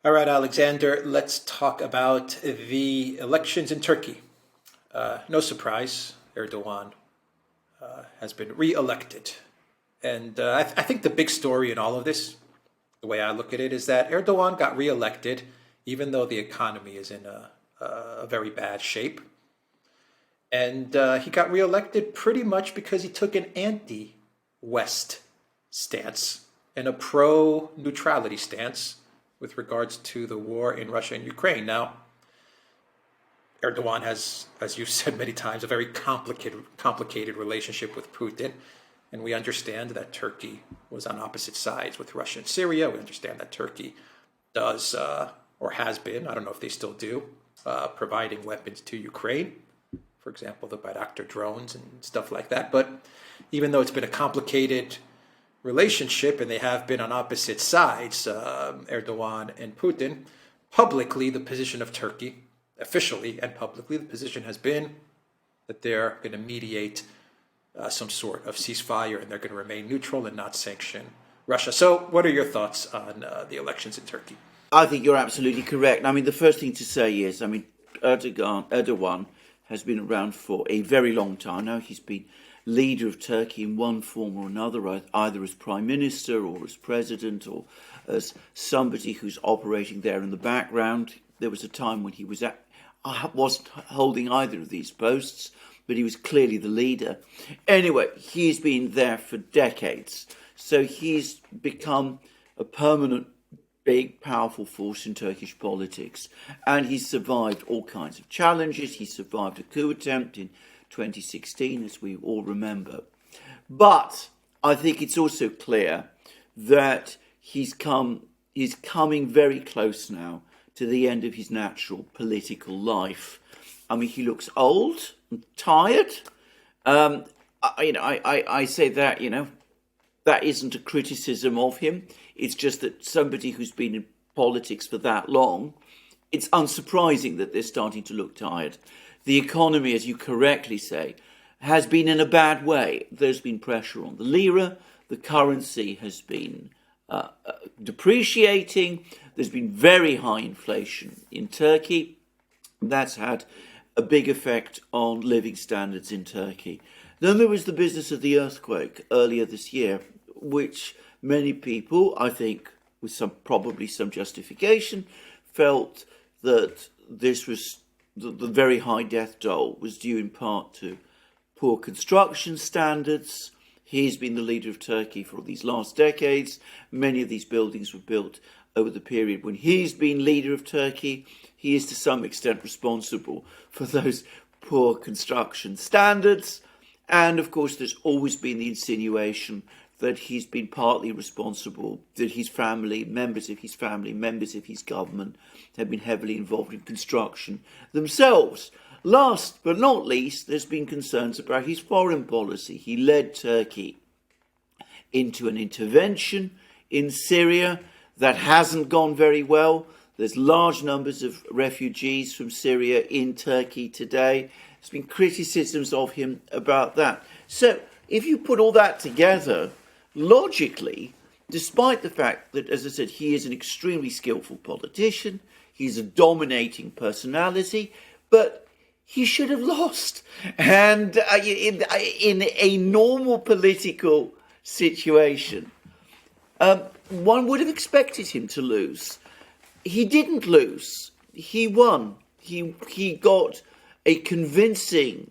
All right, Alexander, let's talk about the elections in Turkey. No surprise, Erdogan has been re-elected. And I think the big story in all of this, the way I look at it, is that Erdogan got re-elected even though the economy is in a very bad shape. And he got re-elected pretty much because he took an anti-West stance and a pro-neutrality stance with regards to the war in Russia and Ukraine. Now, Erdogan has, as you've said many times, a very complicated relationship with Putin. And we understand that Turkey was on opposite sides with Russia and Syria. We understand that Turkey does, or has been, I don't know if they still do, providing weapons to Ukraine. For example, the Bayraktar drones and stuff like that. But even though it's been a complicated relationship and they have been on opposite sides, Erdogan and Putin, publicly the position of Turkey, officially and publicly, the position has been that they're going to mediate some sort of ceasefire and they're going to remain neutral and not sanction Russia. So what are your thoughts on the elections in Turkey? I think you're absolutely correct. I mean, the first thing to say is, Erdogan has been around for a very long time now. He's been leader of Turkey in one form or another, either as prime minister or as president or as somebody who's operating there in the background. There was a time when he wasn't holding either of these posts, but he was clearly the leader. Anyway, he's been there for decades. So he's become a permanent, big, powerful force in Turkish politics. And he's survived all kinds of challenges. He survived a coup attempt in 2016, as we all remember. But I think it's also clear that he's coming very close now to the end of his natural political life. I mean, he looks old and tired. I say that, that isn't a criticism of him. It's just that somebody who's been in politics for that long, it's unsurprising that they're starting to look tired. The economy, as you correctly say, has been in a bad way. There's been pressure on the lira. The currency has been depreciating. There's been very high inflation in Turkey. That's had a big effect on living standards in Turkey. Then there was the business of the earthquake earlier this year, which many people, I think, with probably some justification, felt that this was the very high death toll was due in part to poor construction standards. He's been the leader of Turkey for these last decades. Many of these buildings were built over the period when he's been leader of Turkey. He is to some extent responsible for those poor construction standards. And of course, there's always been the insinuation that he's been partly responsible, that his family, members of his family, members of his government have been heavily involved in construction themselves. Last but not least, there's been concerns about his foreign policy. He led Turkey into an intervention in Syria that hasn't gone very well. There's large numbers of refugees from Syria in Turkey today. There's been criticisms of him about that. So if you put all that together, logically, despite the fact that, as I said, he is an extremely skillful politician, he's a dominating personality, but he should have lost. And in a normal political situation, one would have expected him to lose. He didn't lose. He won. He got a convincing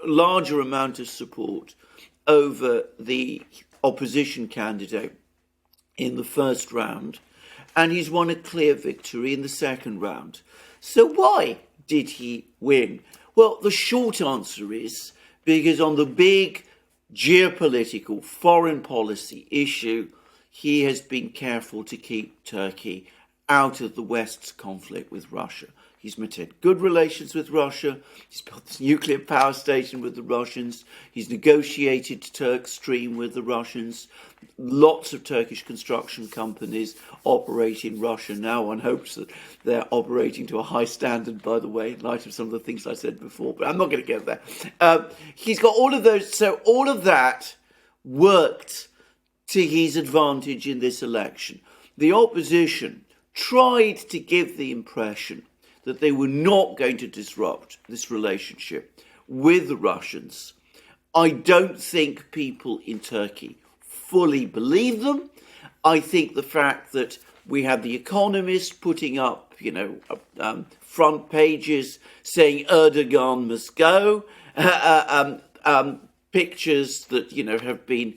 larger amount of support over the opposition candidate in the first round, and he's won a clear victory in the second round. So why did he win? Well, the short answer is because on the big geopolitical foreign policy issue, he has been careful to keep Turkey out of the West's conflict with Russia. He's maintained good relations with Russia. He's built this nuclear power station with the Russians. He's negotiated Turk Stream with the Russians. Lots of Turkish construction companies operate in Russia now. One hopes that they're operating to a high standard, by the way, in light of some of the things I said before, but I'm not going to go there. He's got all of those. So all of that worked to his advantage in this election. the opposition tried to give the impression that they were not going to disrupt this relationship with the Russians. I don't think people in Turkey fully believe them. I think the fact that we had The Economist putting up, front pages saying Erdogan must go, pictures that, have been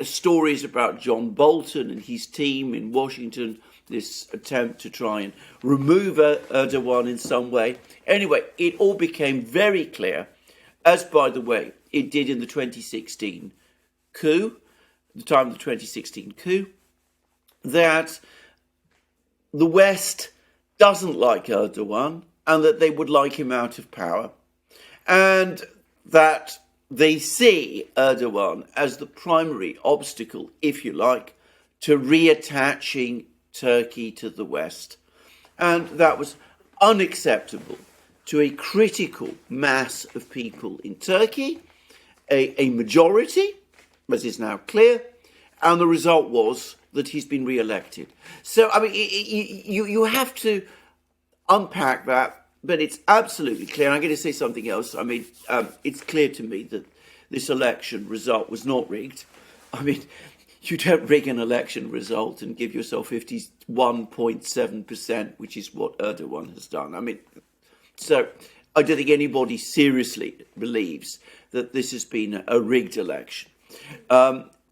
stories about John Bolton and his team in Washington, this attempt to try and remove Erdogan in some way. Anyway, it all became very clear, as, by the way, it did in the 2016 coup, the time of the 2016 coup, that the West doesn't like Erdogan and that they would like him out of power, and that they see Erdogan as the primary obstacle, if you like, to reattaching Turkey to the West. And that was unacceptable to a critical mass of people in Turkey, a majority, as is now clear, and the result was that he's been re-elected. So, I mean, you have to unpack that, but it's absolutely clear. I'm going to say something else. I mean, it's clear to me that this election result was not rigged. I mean, you don't rig an election result and give yourself 51.7%, which is what Erdogan has done. I mean, so I don't think anybody seriously believes that this has been a rigged election.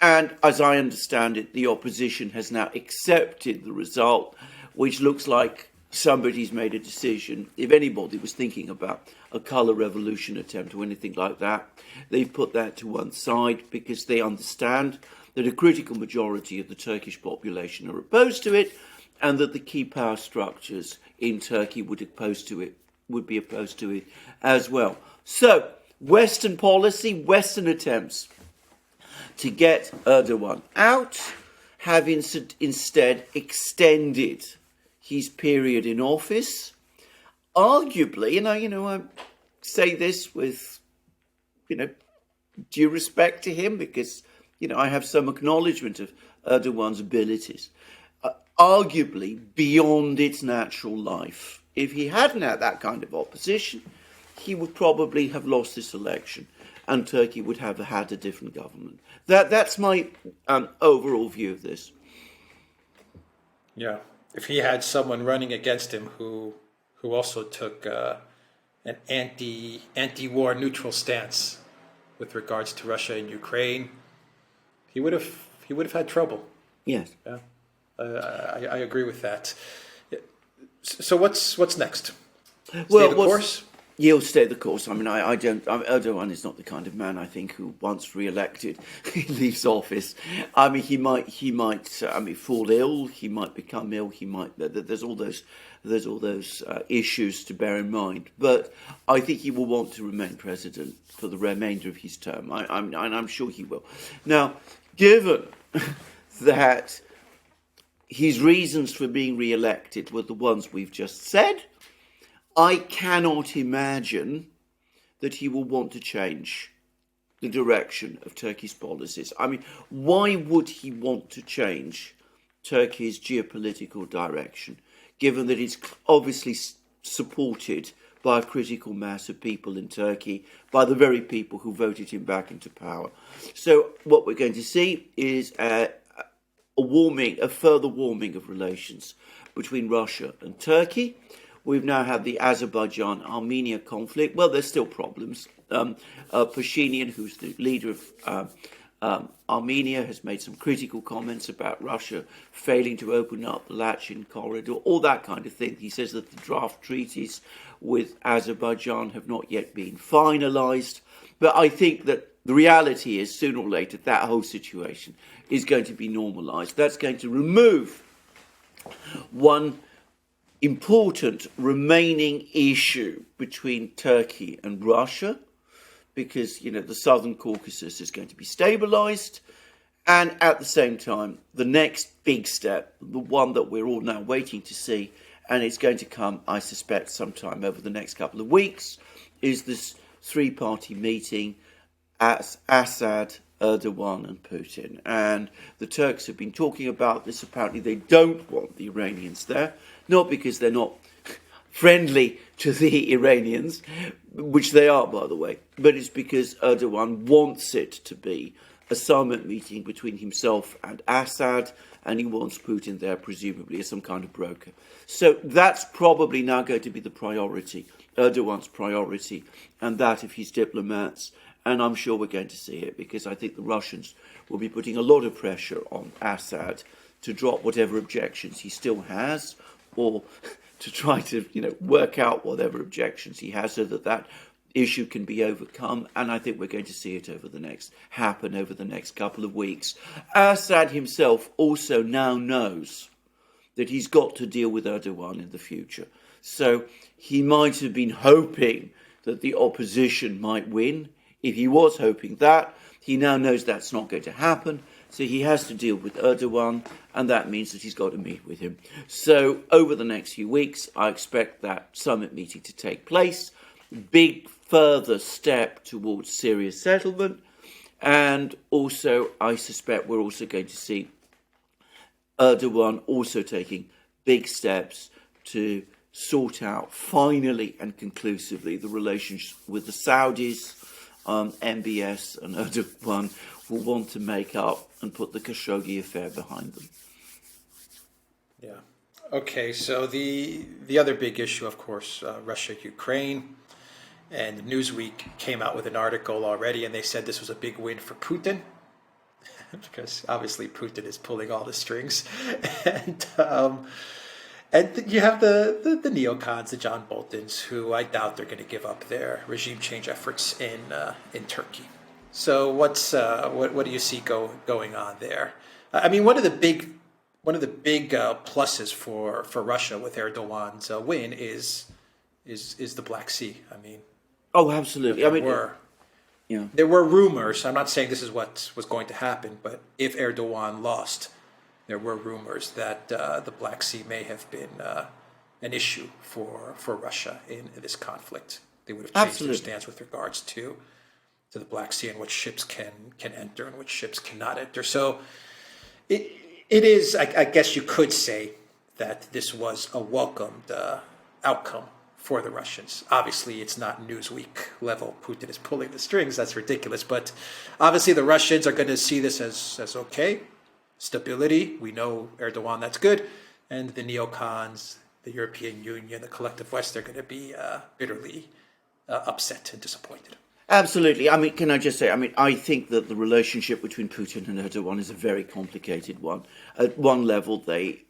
And as I understand it, the opposition has now accepted the result, which looks like somebody's made a decision. If anybody was thinking about a colour revolution attempt or anything like that, they've put that to one side because they understand that a critical majority of the Turkish population are opposed to it, and that the key power structures in Turkey would be opposed to it as well. So, Western policy, Western attempts to get Erdogan out have instead extended his period in office. Arguably, and I say this with, due respect to him, because, I have some acknowledgement of Erdogan's abilities, arguably beyond its natural life. If he hadn't had that kind of opposition, he would probably have lost this election and Turkey would have had a different government. That's my overall view of this. Yeah. If he had someone running against him who also took an anti-war neutral stance with regards to Russia and Ukraine, he would have had trouble. Yes. Yeah. I agree with that. So what's next? Stay the course? He'll stay the course. I mean, Erdogan is not the kind of man, I think, who once re-elected, he leaves office. I mean, he might fall ill. He might become ill. There's all those issues to bear in mind. But I think he will want to remain president for the remainder of his term. I'm sure he will. Now, given that his reasons for being re-elected were the ones we've just said, I cannot imagine that he will want to change the direction of Turkey's policies. I mean, why would he want to change Turkey's geopolitical direction, given that it's obviously supported by a critical mass of people in Turkey, by the very people who voted him back into power? So what we're going to see is a further warming of relations between Russia and Turkey. We've now had the Azerbaijan-Armenia conflict. Well, there's still problems. Pashinyan, who's the leader of Armenia, has made some critical comments about Russia failing to open up the Lachin corridor, all that kind of thing. He says that the draft treaties with Azerbaijan have not yet been finalised. But I think that the reality is, sooner or later, that whole situation is going to be normalised. That's going to remove one important remaining issue between Turkey and Russia, because, the Southern Caucasus is going to be stabilised, and at the same time, the next big step, the one that we're all now waiting to see, and it's going to come, I suspect, sometime over the next couple of weeks, is this three-party meeting, Assad, Erdogan and Putin. And the Turks have been talking about this. Apparently they don't want the Iranians there, not because they're not friendly to the Iranians, which they are, by the way, but it's because Erdogan wants it to be a summit meeting between himself and Assad, and he wants Putin there, presumably, as some kind of broker. So that's probably now going to be the priority, Erdogan's priority, and that of his diplomats. And I'm sure we're going to see it, because I think the Russians will be putting a lot of pressure on Assad to drop whatever objections he still has, or to try to, work out whatever objections he has so that that issue can be overcome. And I think we're going to see it happen over the next couple of weeks. Assad himself also now knows that he's got to deal with Erdogan in the future. So he might have been hoping that the opposition might win. If he was hoping that, he now knows that's not going to happen. So he has to deal with Erdogan, and that means that he's got to meet with him. So over the next few weeks, I expect that summit meeting to take place. Big further step towards Syria settlement. And also, I suspect we're also going to see Erdogan also taking big steps to sort out finally and conclusively the relations with the Saudis. MBS and Erdogan will want to make up and put the Khashoggi affair behind them. Yeah. Okay, so the other big issue, of course, Russia-Ukraine. And Newsweek came out with an article already, and they said this was a big win for Putin, because obviously Putin is pulling all the strings. And you have the neocons, the John Boltons, who I doubt they're going to give up their regime change efforts in Turkey. So what do you see going on there? I mean, one of the big pluses for Russia with Erdogan's win is the Black Sea. I mean, oh, absolutely. There were rumors. I'm not saying this is what was going to happen, but if Erdogan lost, there were rumors that the Black Sea may have been an issue for Russia in this conflict. They would have changed their stance with regards to the Black Sea and which ships can enter and which ships cannot enter. So it is, I guess you could say, that this was a welcomed outcome for the Russians. Obviously, it's not Newsweek level. Putin is pulling the strings. That's ridiculous. But obviously, the Russians are going to see this as okay. Stability, we know Erdogan, that's good. And the neocons, the European Union, the collective West, they're going to be bitterly upset and disappointed. Absolutely. I mean, can I just say, I think that the relationship between Putin and Erdogan is a very complicated one. At one level, they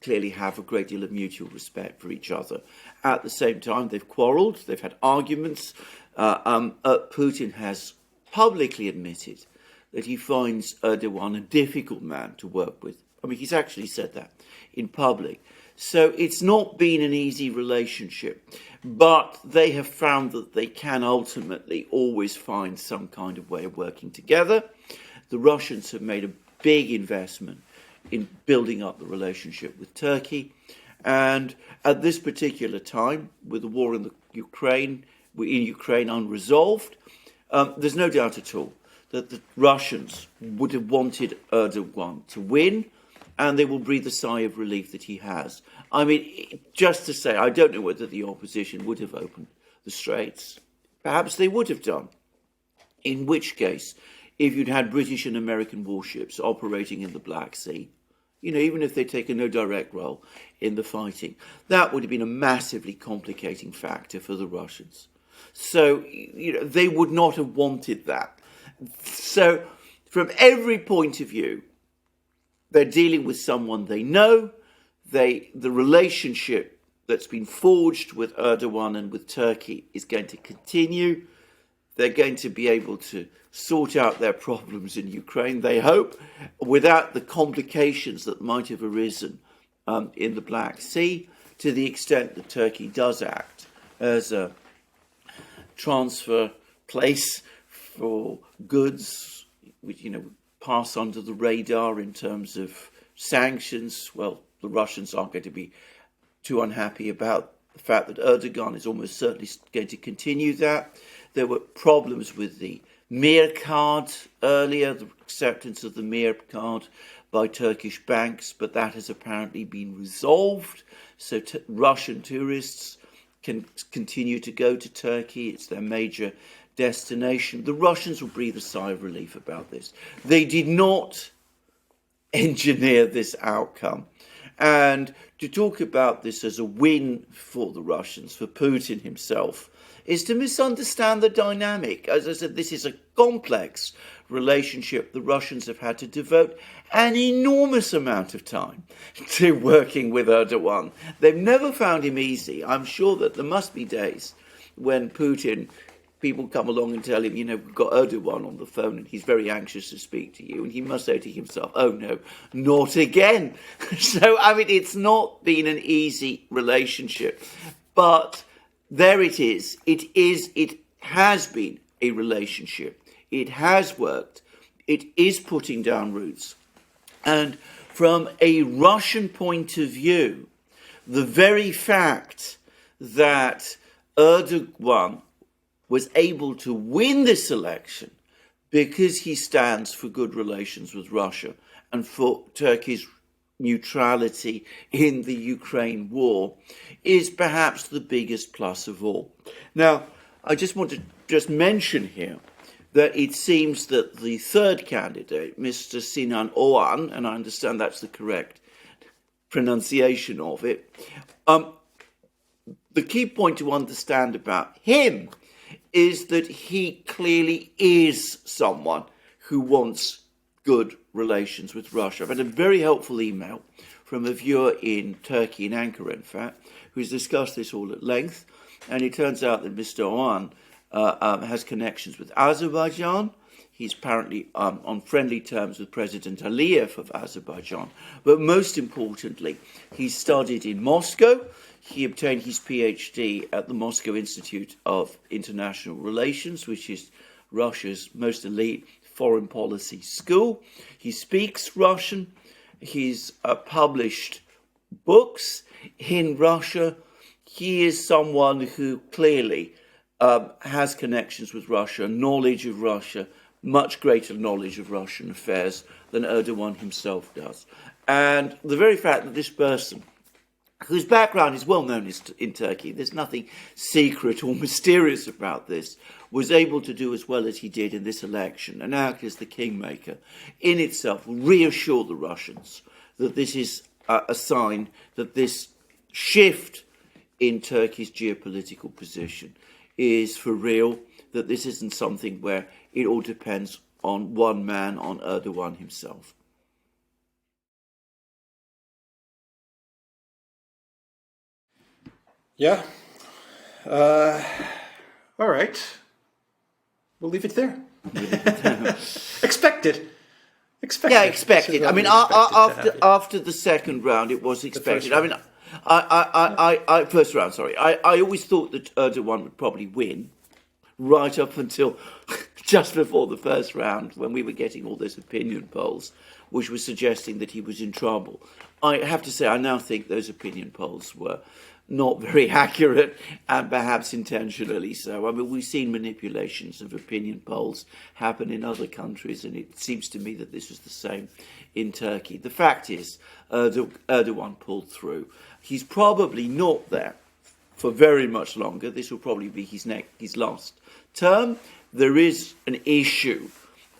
clearly have a great deal of mutual respect for each other. At the same time, they've quarrelled, they've had arguments. Putin has publicly admitted that he finds Erdogan a difficult man to work with. I mean, he's actually said that in public. So it's not been an easy relationship, but they have found that they can ultimately always find some kind of way of working together. The Russians have made a big investment in building up the relationship with Turkey. And at this particular time, with the war in Ukraine unresolved, there's no doubt at all that the Russians would have wanted Erdogan to win, and they will breathe a sigh of relief that he has. I mean, just to say, I don't know whether the opposition would have opened the straits. Perhaps they would have done. In which case, if you'd had British and American warships operating in the Black Sea, even if they'd taken no direct role in the fighting, that would have been a massively complicating factor for the Russians. So, they would not have wanted that. So, from every point of view, they're dealing with someone they know. The relationship that's been forged with Erdogan and with Turkey is going to continue. They're going to be able to sort out their problems in Ukraine, they hope, without the complications that might have arisen in the Black Sea, to the extent that Turkey does act as a transfer place for goods, which, pass under the radar in terms of sanctions. Well, the Russians aren't going to be too unhappy about the fact that Erdogan is almost certainly going to continue that. There were problems with the Mir card earlier, the acceptance of the Mir card by Turkish banks, but that has apparently been resolved. So Russian tourists can continue to go to Turkey. It's their major destination. The Russians will breathe a sigh of relief about this. They did not engineer this outcome. And to talk about this as a win for the Russians, for Putin himself, is to misunderstand the dynamic. As I said, this is a complex relationship. The Russians have had to devote an enormous amount of time to working with Erdogan. They've never found him easy. I'm sure that there must be days when people come along and tell him, we've got Erdogan on the phone and he's very anxious to speak to you. And he must say to himself, oh no, not again. So, it's not been an easy relationship. But there it is. It has been a relationship. It has worked. It is putting down roots. And from a Russian point of view, the very fact that Erdogan was able to win this election because he stands for good relations with Russia and for Turkey's neutrality in the Ukraine war is perhaps the biggest plus of all. Now, I just want to mention here that it seems that the third candidate, Mr. Sinan Oğan, and I understand that's the correct pronunciation of it, the key point to understand about him is that he clearly is someone who wants good relations with Russia. I've had a very helpful email from a viewer in Turkey, in Ankara, in fact, who's discussed this all at length. And it turns out that Mr. Oğan has connections with Azerbaijan. He's apparently on friendly terms with President Aliyev of Azerbaijan. But most importantly, he studied in Moscow. He obtained his PhD at the Moscow Institute of International Relations, which is Russia's most elite foreign policy school. He speaks Russian. He's published books in Russia. He is someone who clearly has connections with Russia, knowledge of Russia, much greater knowledge of Russian affairs than Erdogan himself does. And the very fact that this person, whose background is well known in Turkey, there's nothing secret or mysterious about this, was able to do as well as he did in this election and act as the kingmaker, in itself reassure the Russians that this is a sign that this shift in Turkey's geopolitical position is for real, that this isn't something where it all depends on one man, on Erdogan himself. Yeah. All right. We'll leave it there. Expected. Yeah, expected. I mean, after the second round, it was expected. I mean, first round, sorry. I always thought that Erdogan would probably win, right up until just before the first round, when we were getting all those opinion polls, which were suggesting that he was in trouble. I have to say, I now think those opinion polls were not very accurate, and perhaps intentionally so. I mean, we've seen manipulations of opinion polls happen in other countries, and it seems to me that this was the same in Turkey. The fact is, Erdogan pulled through. He's probably not there for very much longer. This will probably be his last term. There is an issue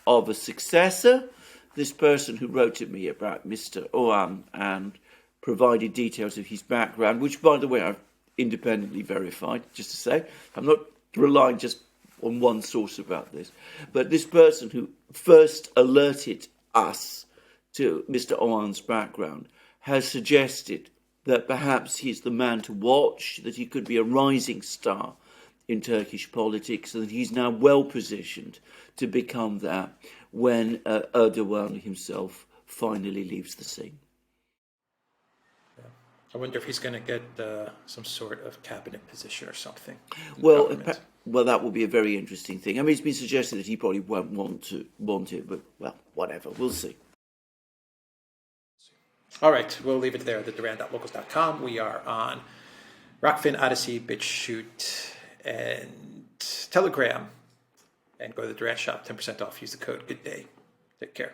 of a successor. This person who wrote to me about Mr. Oğan and provided details of his background, which, by the way, I've independently verified, just to say. I'm not relying just on one source about this. But this person who first alerted us to Mr. Oğan's background has suggested that perhaps he's the man to watch, that he could be a rising star in Turkish politics, and that he's now well positioned to become that when Erdogan himself finally leaves the scene. I wonder if he's going to get some sort of cabinet position or something. Well, that will be a very interesting thing. I mean, it's been suggested that he probably won't want it, but, well, whatever. We'll see. All right, we'll leave it there at theduran.locals.com. We are on Rockfin, ODYSEE, BitChute, and Telegram. and go to the Duran shop, 10% off. Use the code. Good day. Take care.